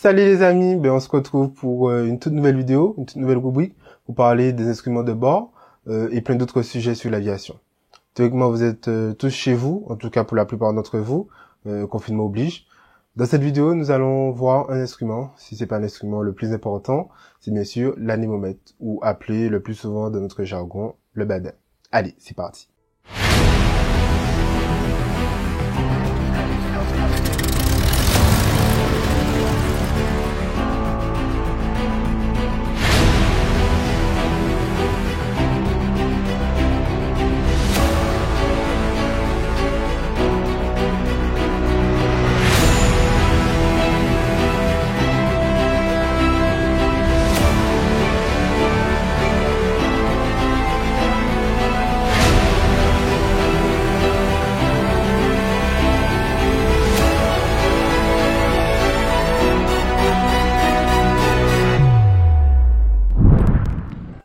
Salut les amis, on se retrouve pour une toute nouvelle vidéo, une toute nouvelle rubrique pour parler des instruments de bord et plein d'autres sujets sur l'aviation. Théoriquement, vous êtes tous chez vous, en tout cas pour la plupart d'entre vous, confinement oblige. Dans cette vidéo, nous allons voir un instrument, si c'est pas l'instrument le plus important, c'est bien sûr l'anémomètre, ou appelé le plus souvent dans notre jargon, le badin. Allez, c'est parti.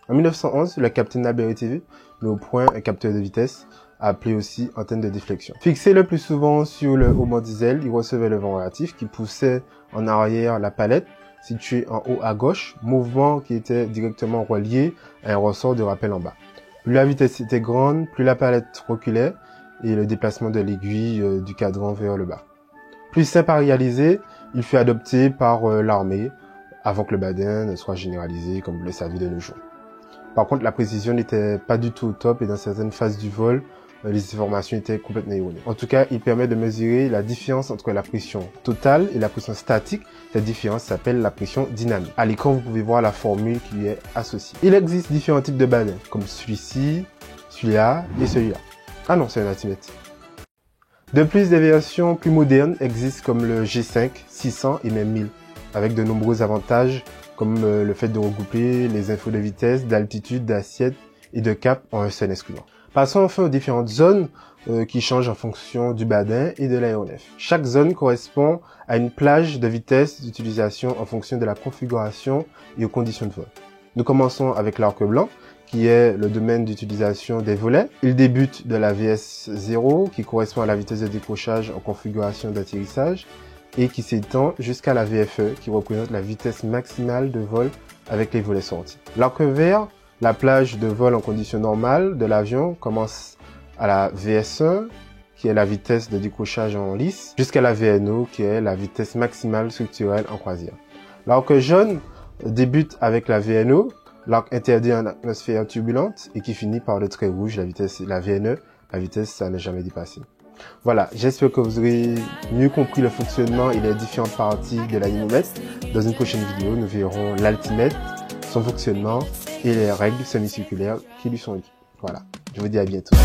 En 1911, le capitaine Naberry TV met au point un capteur de vitesse, appelé aussi antenne de déflexion. Fixé le plus souvent sur le haubord diesel, il recevait le vent relatif qui poussait en arrière la palette, située en haut à gauche, mouvement qui était directement relié à un ressort de rappel en bas. Plus la vitesse était grande, plus la palette reculait et le déplacement de l'aiguille du cadran vers le bas. Plus simple à réaliser, il fut adopté par l'armée avant que le badin ne soit généralisé comme vous le savez de nos jours. Par contre, la précision n'était pas du tout au top et dans certaines phases du vol, les informations étaient complètement erronées. En tout cas, il permet de mesurer la différence entre la pression totale et la pression statique. Cette différence s'appelle la pression dynamique. À l'écran, vous pouvez voir la formule qui lui est associée. Il existe différents types de badins, comme celui-ci, celui-là et celui-là. Ah non, c'est un altimètre. De plus, des versions plus modernes existent comme le G5, 600 et même 1000, avec de nombreux avantages comme le fait de regrouper les infos de vitesse, d'altitude, d'assiette et de cap en un seul instrument. Passons enfin aux différentes zones qui changent en fonction du badin et de l'aéronef. Chaque zone correspond à une plage de vitesse d'utilisation en fonction de la configuration et aux conditions de vol. Nous commençons avec l'arc blanc, qui est le domaine d'utilisation des volets. Il débute de la VS0, qui correspond à la vitesse de décrochage en configuration d'atterrissage, et qui s'étend jusqu'à la VFE, qui représente la vitesse maximale de vol avec les volets sortis. L'arc vert, la plage de vol en conditions normales de l'avion, commence à la VS1, qui est la vitesse de décrochage en lice, jusqu'à la VNO, qui est la vitesse maximale structurelle en croisière. L'arc jaune débute avec la VNO, l'arc interdit en atmosphère turbulente, et qui finit par le trait rouge, la VNE, la vitesse ça n'est jamais dépassé. Voilà, j'espère que vous aurez mieux compris le fonctionnement et les différentes parties de l'anémomètre. Dans une prochaine vidéo, nous verrons l'altimètre, son fonctionnement et les règles semi-circulaires qui lui sont liées. Voilà, je vous dis à bientôt.